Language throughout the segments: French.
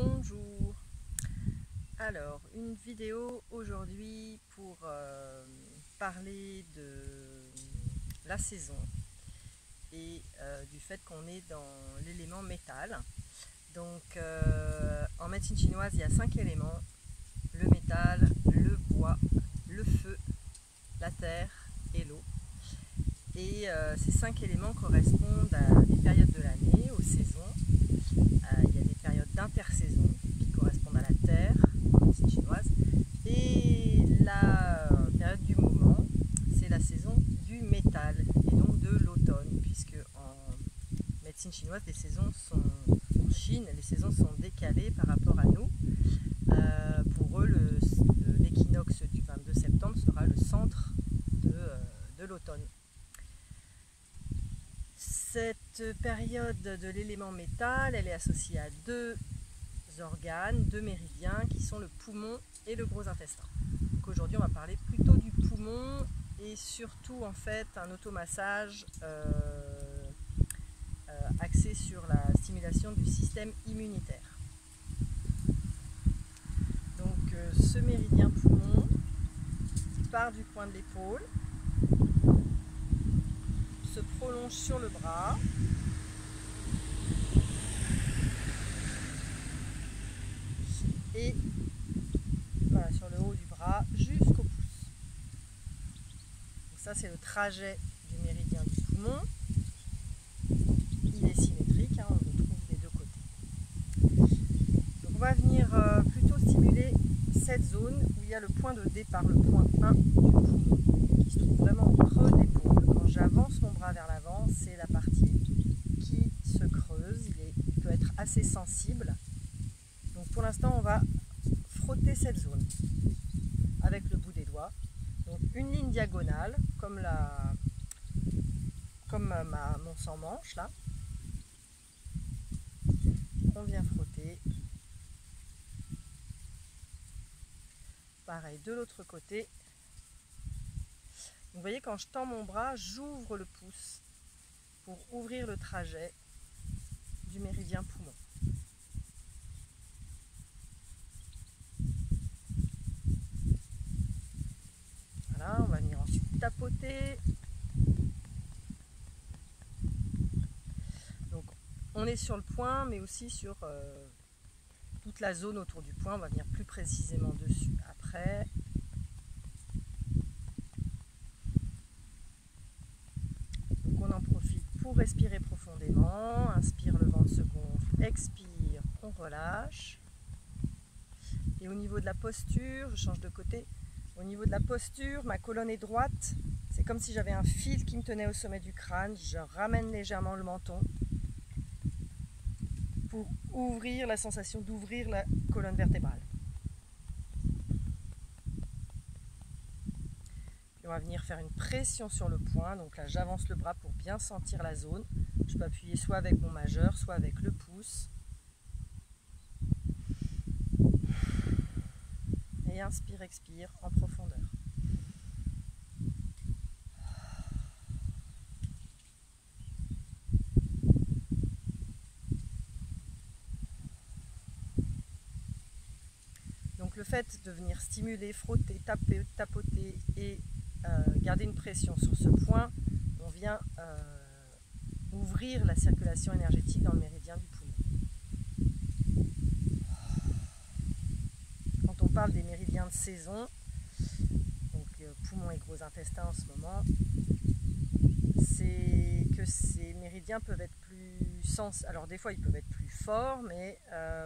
Bonjour. Alors, une vidéo aujourd'hui pour parler de la saison et du fait qu'on est dans l'élément métal. Donc, en médecine chinoise, il y a 5 éléments: le métal, le bois, le feu, la terre et l'eau. Et ces 5 éléments correspondent à des périodes de l'année, aux saisons. Il y a des périodes d'intersaison qui correspondent à la terre en médecine chinoise. Et la période du moment, c'est la saison du métal et donc de l'automne, puisque en médecine chinoise, les saisons sont en Chine, les saisons sont décalées par rapport à nous. Pour eux, l'équinoxe du 22 septembre sera le centre de l'automne. Cette période de l'élément métal, elle est associée à deux organes, deux méridiens qui sont le poumon et le gros intestin. Donc aujourd'hui on va parler plutôt du poumon et surtout en fait un automassage axé sur la stimulation du système immunitaire. Donc ce méridien poumon qui part du coin de l'épaule se prolonge sur le bras et voilà, sur le haut du bras jusqu'au pouce. Donc ça c'est le trajet du méridien du poumon. Il est symétrique, hein, on le trouve des deux côtés. Donc on va venir plutôt stimuler cette zone où il y a le point de départ, le point 1 du poumon, qui se trouve vraiment au creux de l'épaule. Quand j'avance mon bras vers l'avant, c'est la partie qui se creuse. Il peut être assez sensible. Donc pour l'instant, on va frotter cette zone avec le bout des doigts. Donc une ligne diagonale, comme mon sans-manche là. On vient frotter. Pareil de l'autre côté. Vous voyez, quand je tends mon bras, j'ouvre le pouce pour ouvrir le trajet du méridien poumon. Voilà, on va venir ensuite tapoter. Donc on est sur le point, mais aussi sur toute la zone autour du point. On va venir plus précisément dessus après. On en profite pour respirer profondément. Inspire, le ventre se gonfle. Expire, on relâche. Et au niveau de la posture, je change de côté. Au niveau de la posture, ma colonne est droite. C'est comme si j'avais un fil qui me tenait au sommet du crâne. Je ramène légèrement le menton pour ouvrir la sensation d'ouvrir la colonne vertébrale. On va venir faire une pression sur le point. Donc là, j'avance le bras pour bien sentir la zone. Je peux appuyer soit avec mon majeur, soit avec le pouce. Et inspire, expire en profondeur. Donc le fait de venir stimuler, frotter, taper, tapoter et garder une pression sur ce point, on vient ouvrir la circulation énergétique dans le méridien du poumon. Quand on parle des méridiens de saison, donc poumon et gros intestin en ce moment, c'est que ces méridiens peuvent être plus sensibles. Alors des fois ils peuvent être plus forts, mais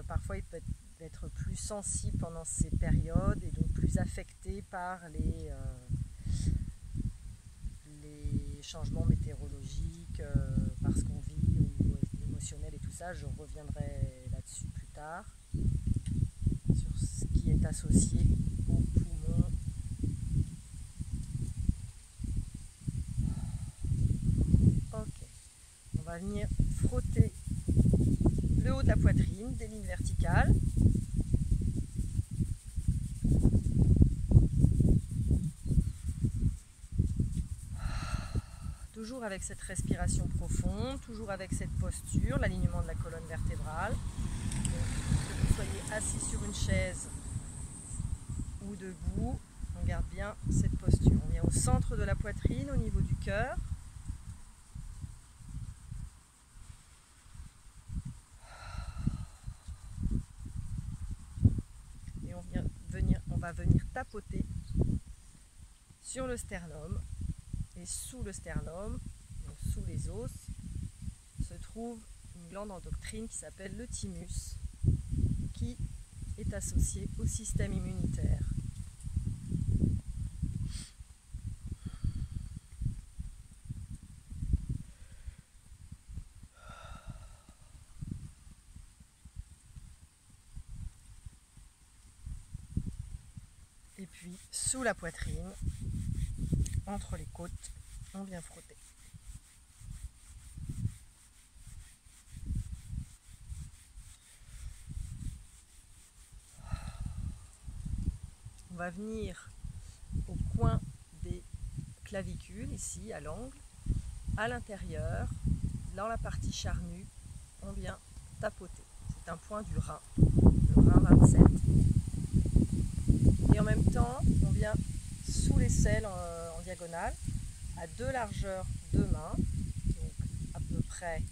parfois ils peuvent être plus sensibles pendant ces périodes et donc plus affectés par les changements météorologiques, parce qu'on vit au niveau émotionnel et tout ça. Je reviendrai là-dessus plus tard, sur ce qui est associé au poumon. Ok, on va venir frotter le haut de la poitrine, des lignes verticales. Toujours avec cette respiration profonde, toujours avec cette posture, l'alignement de la colonne vertébrale. Donc, que vous soyez assis sur une chaise ou debout, on garde bien cette posture. On vient au centre de la poitrine, au niveau du cœur. Et on va venir tapoter sur le sternum. Et sous le sternum, donc sous les os, se trouve une glande endocrine qui s'appelle le thymus, qui est associée au système immunitaire. Et puis sous la poitrine, entre les côtes, on vient frotter. On va venir au coin des clavicules, ici à l'angle, à l'intérieur, dans la partie charnue, on vient tapoter. C'est un point du rein, le rein 27. Et en même temps, on vient sous l'aisselle en diagonale, à deux largeurs de main, donc à peu près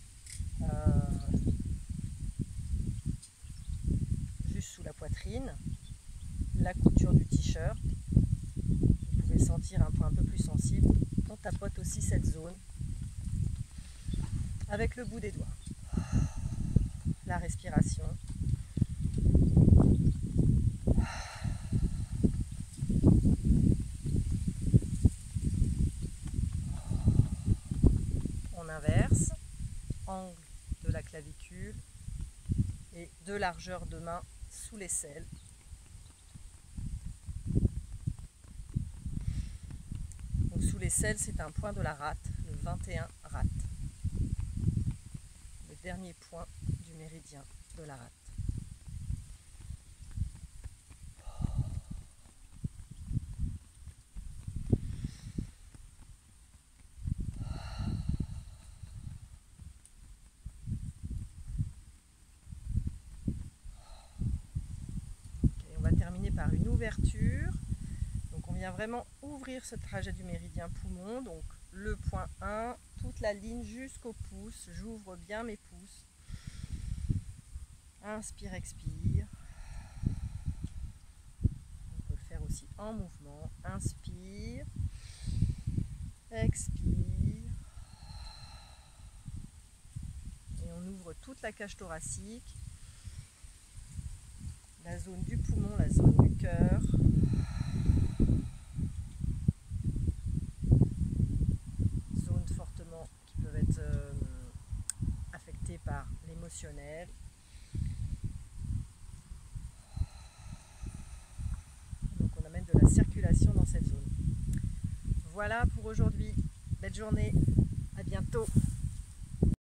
juste sous la poitrine, la couture du t-shirt. Vous pouvez sentir un point un peu plus sensible. On tapote aussi cette zone avec le bout des doigts. La respiration. On inverse, angle de la clavicule et deux largeurs de main sous l'aisselle. Donc sous l'aisselle, c'est un point de la rate, le 21 rate. Le dernier point du méridien de la rate. Terminer par une ouverture. Donc on vient vraiment ouvrir ce trajet du méridien poumon. Donc le point 1, toute la ligne jusqu'au pouce. J'ouvre bien mes pouces. Inspire, expire. On peut le faire aussi en mouvement. Inspire, expire. Et on ouvre toute la cage thoracique. La zone du poumon, la zone du cœur. Zones fortement qui peuvent être affectées par l'émotionnel. Donc on amène de la circulation dans cette zone. Voilà pour aujourd'hui. Belle journée. À bientôt.